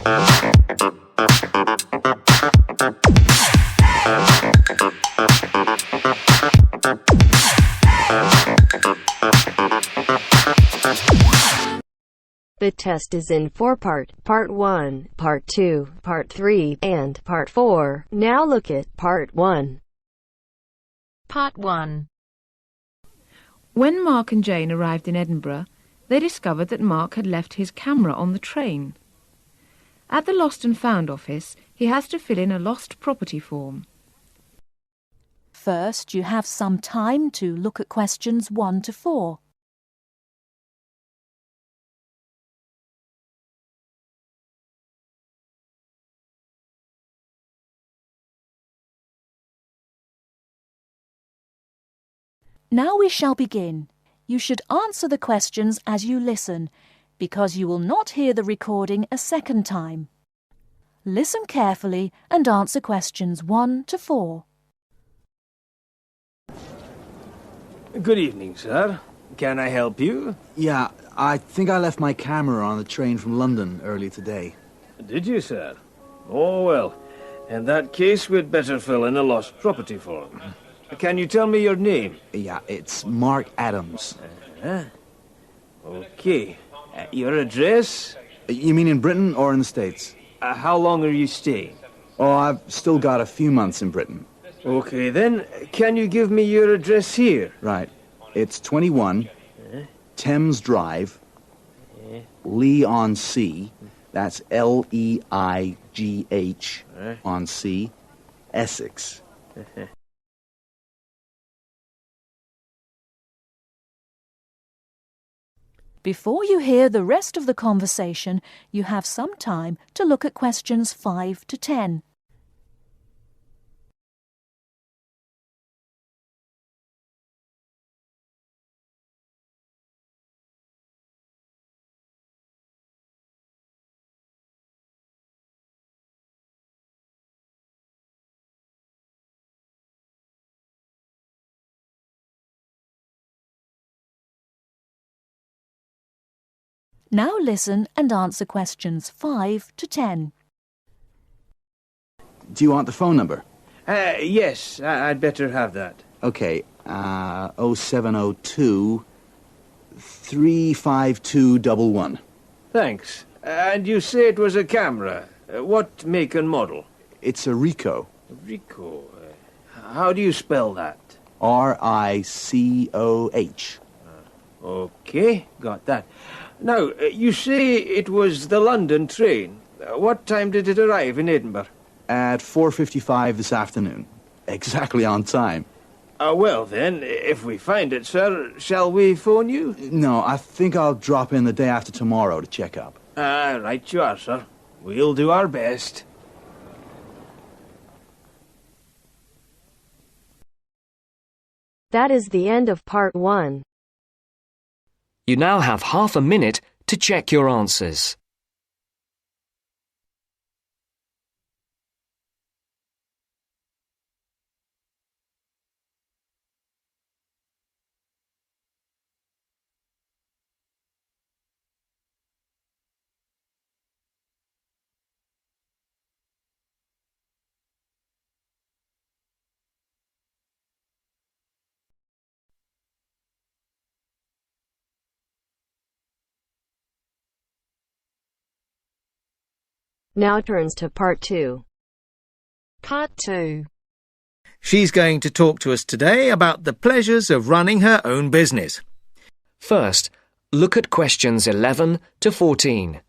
The test is in 4 parts: Part 1, Part 2, Part 3, and Part 4. Now look at Part 1. Part 1. When Mark and Jane arrived in Edinburgh, they discovered that Mark had left his camera on the train. At the Lost and Found office, he has to fill in a lost property form. First, you have some time to look at questions 1 to 4. Now we shall begin. You should answer the questions as you listen, because you will not hear the recording a second time. Listen carefully and answer questions 1 to 4. Good evening, sir. Can I help you? Yeah, I think I left my camera on the train from London early today. Did you, sir? Oh, well. In that case, we'd better fill in a lost property form. Can you tell me your name? Yeah, it's Mark Adams. Okay. Your address? You mean in Britain or in the States? How long are you staying? Oh, I've still got a few months in Britain. Okay, then. Can you give me your address here? Right. It's 21 Thames Drive, Leigh-on-Sea. That's Leigh on Sea, Essex. Before you hear the rest of the conversation, you have some time to look at questions 5 to 10. Now listen and answer questions 5 to 10. Do you want the phone number? Yes, I'd better have that. Okay, 0702 35211. Thanks. And you say it was a camera. What make and model? It's a Ricoh. Ricoh. How do you spell that? Ricoh. Okay, got that. Now, you say it was the London train. What time did it arrive in Edinburgh? At 4:55 this afternoon. Exactly on time. Well then, if we find it, sir, shall we phone you? No, I think I'll drop in the day after tomorrow to check up. Right you are, sir. We'll do our best. That is the end of Part 1. You now have half a minute to check your answers. Now turns to Part 2. Part 2. She's going to talk to us today about the pleasures of running her own business. First, look at questions 11 to 14.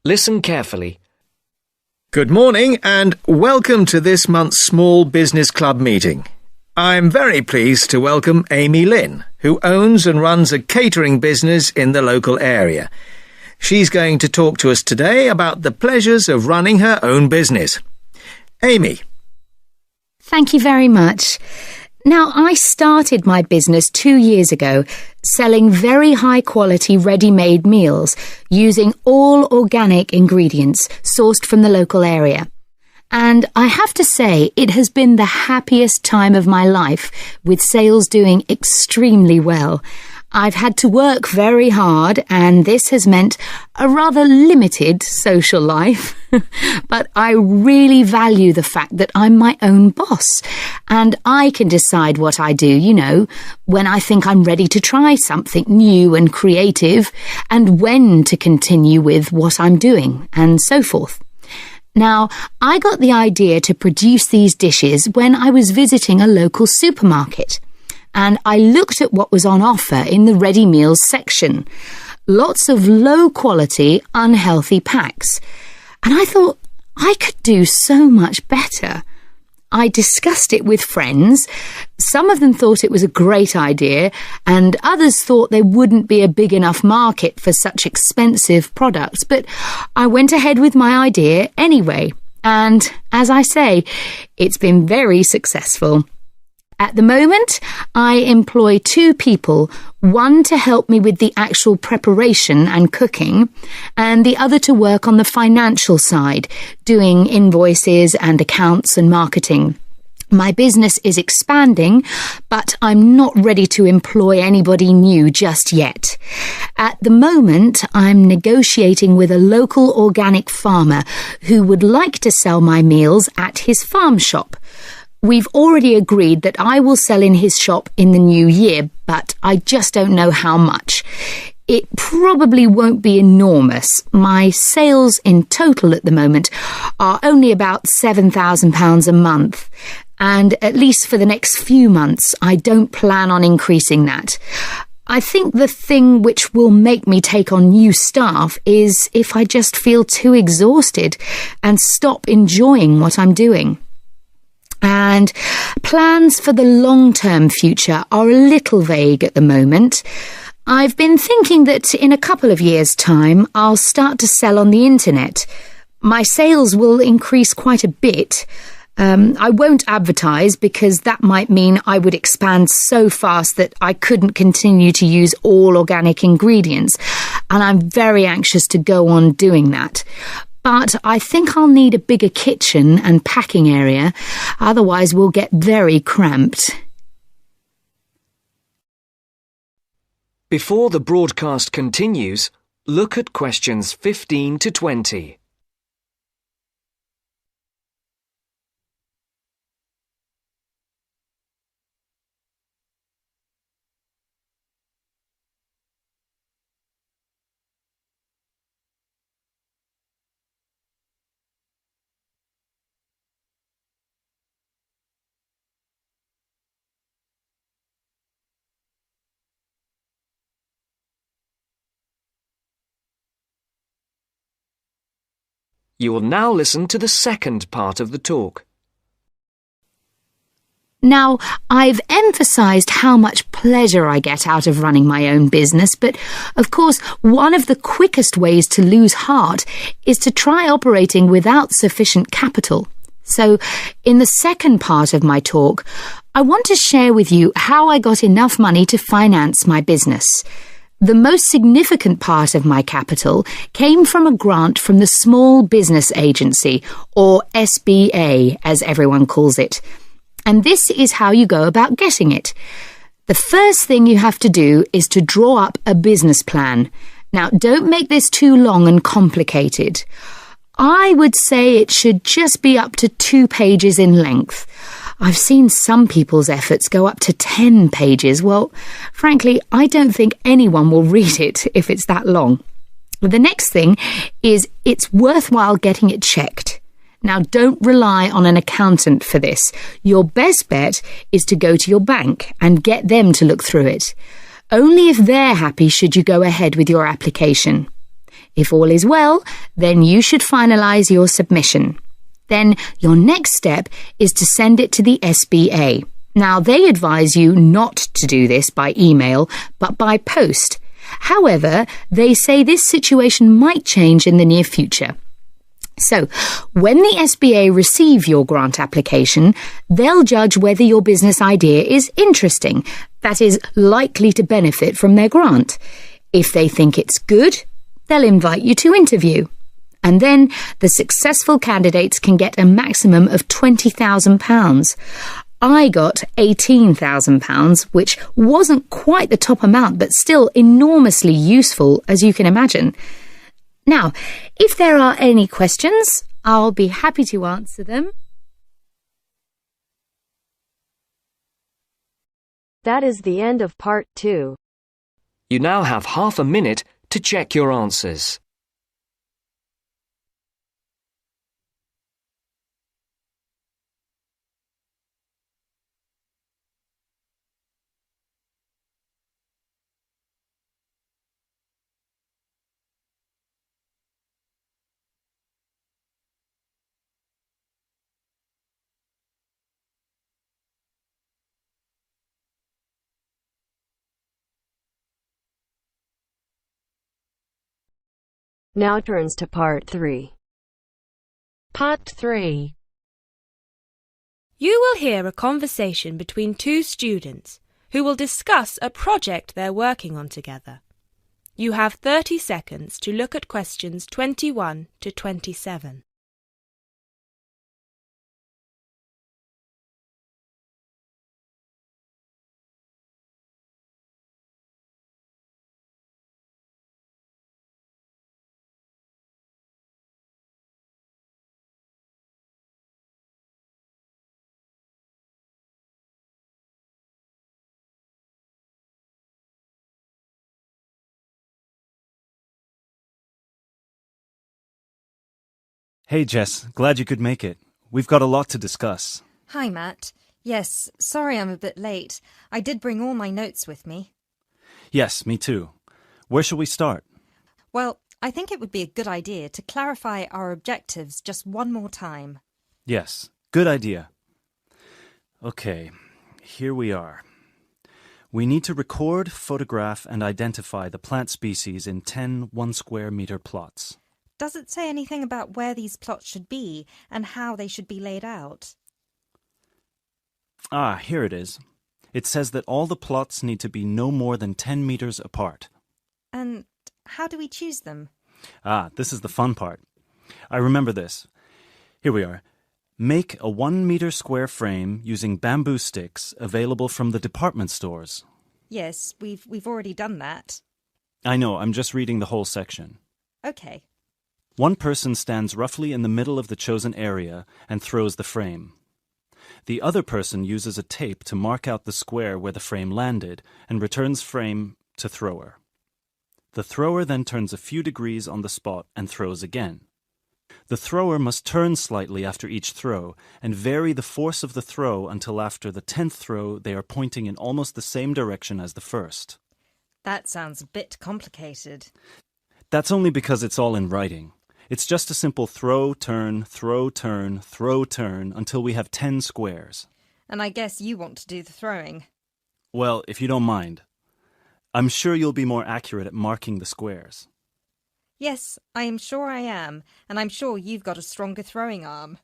Listen carefully. Good morning and welcome to this month's Small Business Club meeting. I'm very pleased to welcome Amy Lynn, who owns and runs a catering business in the local area. She's going to talk to us today about the pleasures of running her own business. Amy. Thank you very much. Now, I started my business 2 years ago, selling very high-quality ready-made meals using all organic ingredients sourced from the local area. And I have to say, it has been the happiest time of my life, with sales doing extremely well. I've had to work very hard, and this has meant a rather limited social life. But I really value the fact that I'm my own boss, and I can decide what I do, when I think I'm ready to try something new and creative, and when to continue with what I'm doing, and so forth. Now, I got the idea to produce these dishes when I was visiting a local supermarket, and I looked at what was on offer in the ready meals section. Lots of low-quality, unhealthy packs. And I thought, I could do so much better. I discussed it with friends. Some of them thought it was a great idea, and others thought there wouldn't be a big enough market for such expensive products. But I went ahead with my idea anyway. And, as I say, it's been very successful. At the moment, I employ 2 people, one to help me with the actual preparation and cooking, and the other to work on the financial side, doing invoices and accounts and marketing. My business is expanding, but I'm not ready to employ anybody new just yet. At the moment, I'm negotiating with a local organic farmer who would like to sell my meals at his farm shop. We've already agreed that I will sell in his shop in the new year, but I just don't know how much. It probably won't be enormous. My sales in total at the moment are only about £7,000 a month, and at least for the next few months, I don't plan on increasing that. I think the thing which will make me take on new staff is if I just feel too exhausted and stop enjoying what I'm doing. And plans for the long-term future are a little vague at the moment. I've been thinking that in a couple of years' time, I'll start to sell on the internet. My sales will increase quite a bit. I won't advertise because that might mean I would expand so fast that I couldn't continue to use all organic ingredients, and I'm very anxious to go on doing that. But I think I'll need a bigger kitchen and packing area, otherwise we'll get very cramped. Before the broadcast continues, look at questions 15 to 20. You will now listen to the second part of the talk. Now, I've emphasised how much pleasure I get out of running my own business, but of course, one of the quickest ways to lose heart is to try operating without sufficient capital. So, in the second part of my talk, I want to share with you how I got enough money to finance my business. The most significant part of my capital came from a grant from the Small Business Agency, or SBA, as everyone calls it. And this is how you go about getting it. The first thing you have to do is to draw up a business plan. Now, don't make this too long and complicated. I would say it should just be up to 2 pages in length. I've seen some people's efforts go up to 10 pages. Well, frankly, I don't think anyone will read it if it's that long. The next thing is it's worthwhile getting it checked. Now, don't rely on an accountant for this. Your best bet is to go to your bank and get them to look through it. Only if they're happy should you go ahead with your application. If all is well, then you should finalise your submission. Then your next step is to send it to the SBA. Now, they advise you not to do this by email, but by post. However, they say this situation might change in the near future. So, when the SBA receive your grant application, they'll judge whether your business idea is interesting, that is, likely to benefit from their grant. If they think it's good, they'll invite you to interview. And then the successful candidates can get a maximum of £20,000. I got £18,000, which wasn't quite the top amount, but still enormously useful, as you can imagine. Now, if there are any questions, I'll be happy to answer them. That is the end of part 2. You now have half a minute to check your answers. Now turns to part 3. Part 3. You will hear a conversation between two students who will discuss a project they're working on together. You have 30 seconds to look at questions 21 to 27. Hey Jess, glad you could make it. We've got a lot to discuss. Hi Matt. Yes, sorry I'm a bit late. I did bring all my notes with me. Yes, me too. Where shall we start? Well, I think it would be a good idea to clarify our objectives just one more time. Yes, good idea. Okay, here we are. We need to record, photograph, and identify the plant species in 10 1-square-meter plots. Does it say anything about where these plots should be and how they should be laid out? Ah, here it is. It says that all the plots need to be no more than 10 meters apart. And how do we choose them? Ah, this is the fun part. I remember this. Here we are. Make a 1-meter square frame using bamboo sticks available from the department stores. Yes, we've already done that. I know, I'm just reading the whole section. Okay. One person stands roughly in the middle of the chosen area and throws the frame. The other person uses a tape to mark out the square where the frame landed and returns frame to thrower. The thrower then turns a few degrees on the spot and throws again. The thrower must turn slightly after each throw and vary the force of the throw until after the 10th throw they are pointing in almost the same direction as the first. That sounds a bit complicated. That's only because it's all in writing. It's just a simple throw, turn, throw, turn, throw, turn until we have 10 squares. And I guess you want to do the throwing. Well, if you don't mind. I'm sure you'll be more accurate at marking the squares. Yes, I am sure I am, and I'm sure you've got a stronger throwing arm.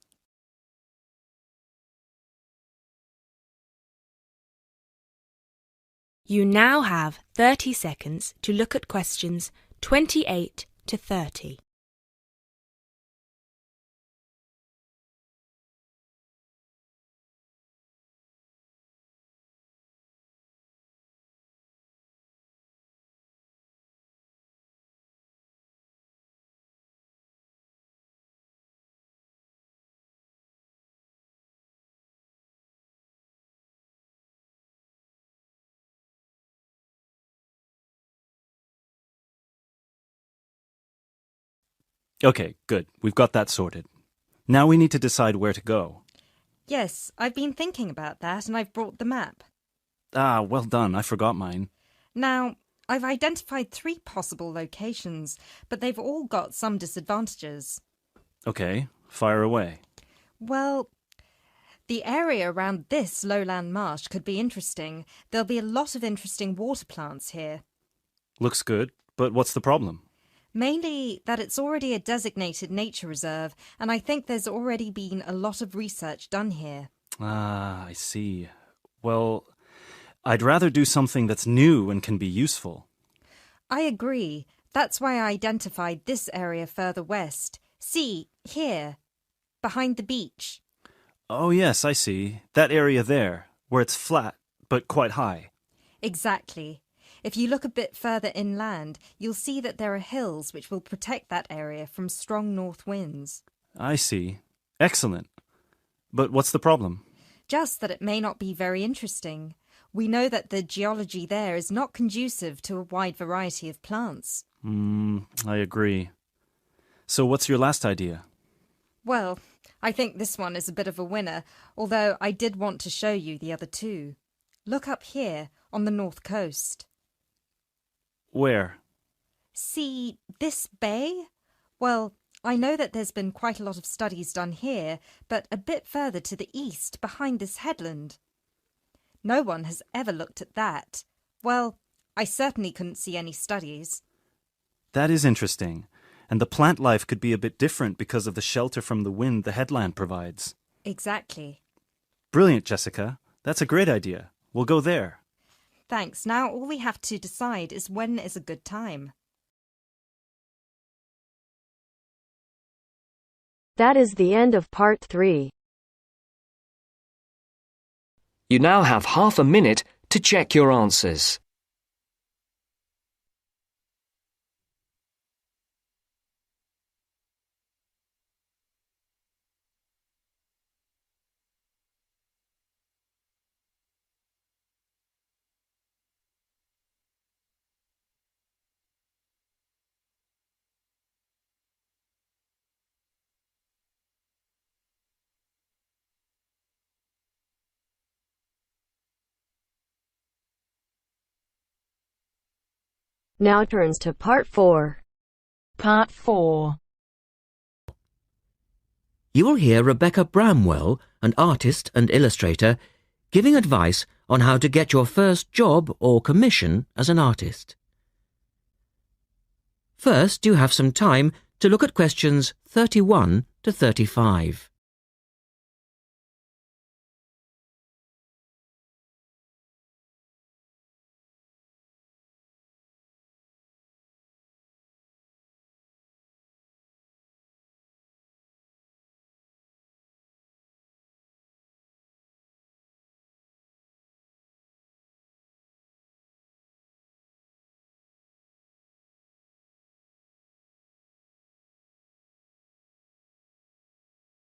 You now have 30 seconds to look at questions 28 to 30. Okay, good. We've got that sorted. Now we need to decide where to go. Yes, I've been thinking about that and I've brought the map. Ah, well done. I forgot mine. Now, I've identified 3 possible locations, but they've all got some disadvantages. Okay, fire away. Well, the area around this lowland marsh could be interesting. There'll be a lot of interesting water plants here. Looks good, but what's the problem? Mainly that it's already a designated nature reserve, and I think there's already been a lot of research done here. Ah, I see. Well, I'd rather do something that's new and can be useful. I agree. That's why I identified this area further west. See, here, behind the beach. Oh, yes, I see. That area there, where it's flat, but quite high. Exactly. If you look a bit further inland, you'll see that there are hills which will protect that area from strong north winds. I see. Excellent. But what's the problem? Just that it may not be very interesting. We know that the geology there is not conducive to a wide variety of plants. I agree. So what's your last idea? Well, I think this one is a bit of a winner, although I did want to show you the other two. Look up here on the north coast. Where? See this bay? Well, I know that there's been quite a lot of studies done here, but a bit further to the east, behind this headland. No one has ever looked at that. Well, I certainly couldn't see any studies. That is interesting. And the plant life could be a bit different because of the shelter from the wind the headland provides. Exactly. Brilliant, Jessica. That's a great idea. We'll go there. Thanks. Now all we have to decide is when is a good time. That is the end of part 3. You now have half a minute to check your answers. Now turns to part 4. Part 4. You will hear Rebecca Bramwell, an artist and illustrator, giving advice on how to get your first job or commission as an artist. First, you have some time to look at questions 31 to 35.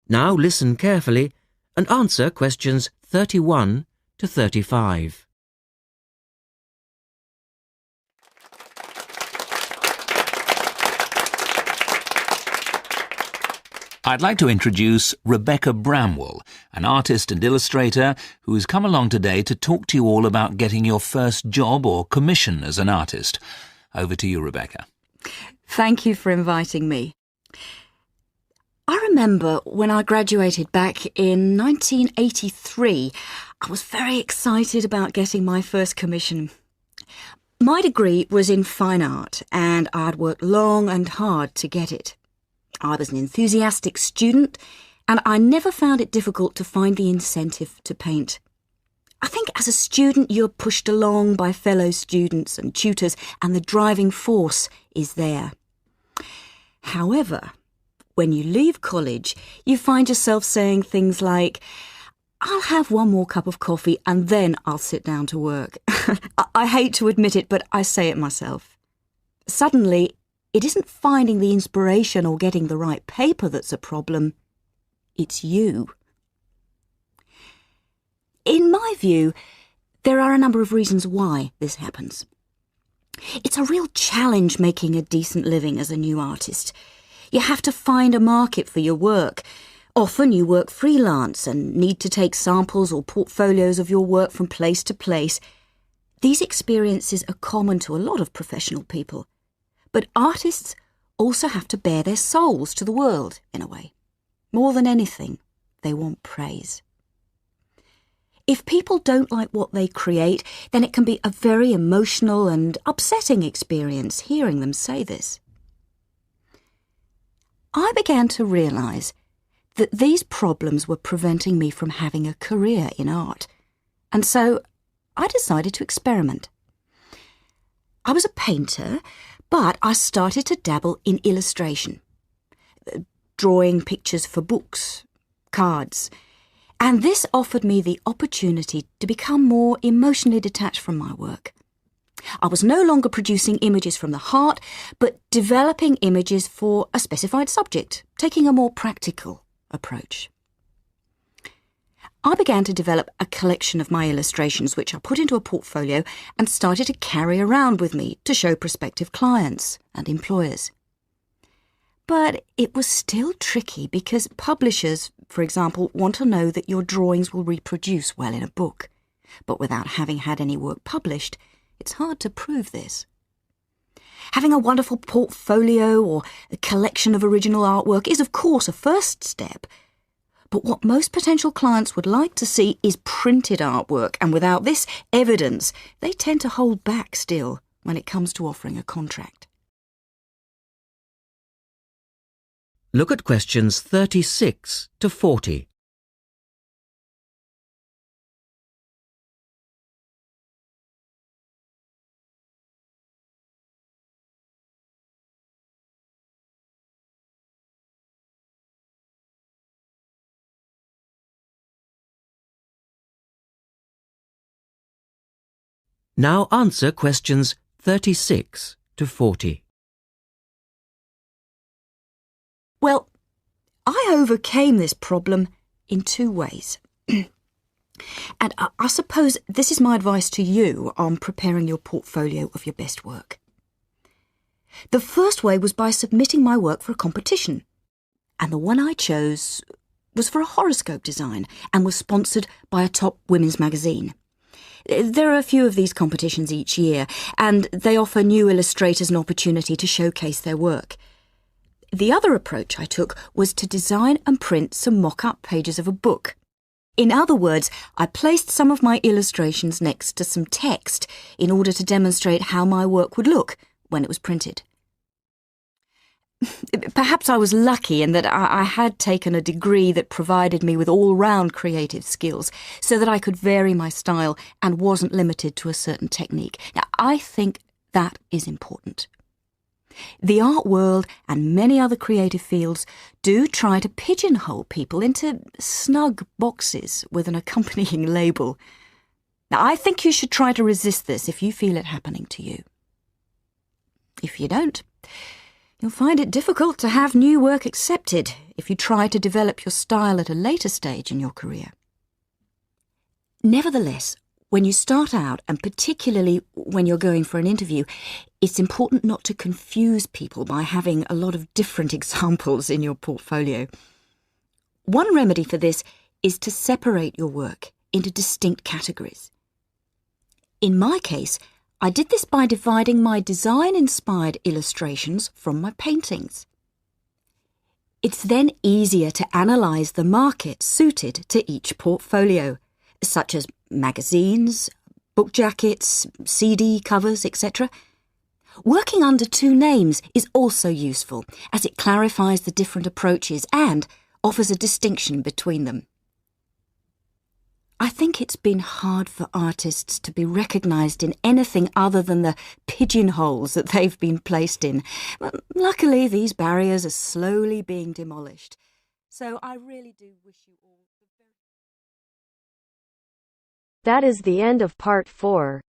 Now listen carefully and answer questions 31 to 35. I'd like to introduce Rebecca Bramwell, an artist and illustrator who's come along today to talk to you all about getting your first job or commission as an artist. Over to you, Rebecca. Thank you for inviting me. I remember when I graduated back in 1983, I was very excited about getting my first commission. My degree was in fine art and I'd worked long and hard to get it. I was an enthusiastic student and I never found it difficult to find the incentive to paint. I think as a student you're pushed along by fellow students and tutors and the driving force is there. However, when you leave college, you find yourself saying things like, I'll have one more cup of coffee and then I'll sit down to work. I hate to admit it, but I say it myself. Suddenly, it isn't finding the inspiration or getting the right paper that's a problem. It's you. In my view, there are a number of reasons why this happens. It's a real challenge making a decent living as a new artist. You have to find a market for your work. Often you work freelance and need to take samples or portfolios of your work from place to place. These experiences are common to a lot of professional people. But artists also have to bare their souls to the world, in a way. More than anything, they want praise. If people don't like what they create, then it can be a very emotional and upsetting experience hearing them say this. I began to realise that these problems were preventing me from having a career in art, and so I decided to experiment. I was a painter, but I started to dabble in illustration, drawing pictures for books, cards, and this offered me the opportunity to become more emotionally detached from my work. I was no longer producing images from the heart, but developing images for a specified subject, taking a more practical approach. I began to develop a collection of my illustrations, which I put into a portfolio and started to carry around with me to show prospective clients and employers. But it was still tricky because publishers, for example, want to know that your drawings will reproduce well in a book. But without having had any work published, it's hard to prove this. Having a wonderful portfolio or a collection of original artwork is, of course, a first step. But what most potential clients would like to see is printed artwork, and without this evidence, they tend to hold back still when it comes to offering a contract. Look at questions 36 to 40. Now answer questions 36 to 40. Well, I overcame this problem in two ways. And I suppose this is my advice to you on preparing your portfolio of your best work. The first way was by submitting my work for a competition. And the one I chose was for a horoscope design and was sponsored by a top women's magazine. There are a few of these competitions each year, and they offer new illustrators an opportunity to showcase their work. The other approach I took was to design and print some mock-up pages of a book. In other words, I placed some of my illustrations next to some text in order to demonstrate how my work would look when it was printed. Perhaps I was lucky in that I had taken a degree that provided me with all-round creative skills so that I could vary my style and wasn't limited to a certain technique. Now, I think that is important. The art world and many other creative fields do try to pigeonhole people into snug boxes with an accompanying label. Now, I think you should try to resist this if you feel it happening to you. If you don't, you'll find it difficult to have new work accepted if you try to develop your style at a later stage in your career. Nevertheless, when you start out, and particularly when you're going for an interview, it's important not to confuse people by having a lot of different examples in your portfolio. One remedy for this is to separate your work into distinct categories. In my case, I did this by dividing my design-inspired illustrations from my paintings. It's then easier to analyse the market suited to each portfolio, such as magazines, book jackets, CD covers, etc. Working under two names is also useful, as it clarifies the different approaches and offers a distinction between them. I think it's been hard for artists to be recognised in anything other than the pigeonholes that they've been placed in. But luckily, these barriers are slowly being demolished. So I really do wish you all the very... That is the end of part 4.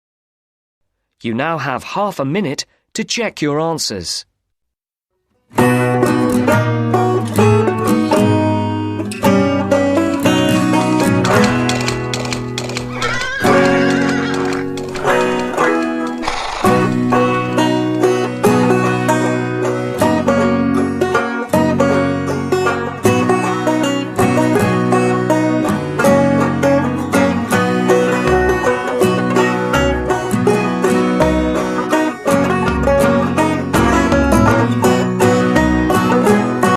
You now have half a minute to check your answers.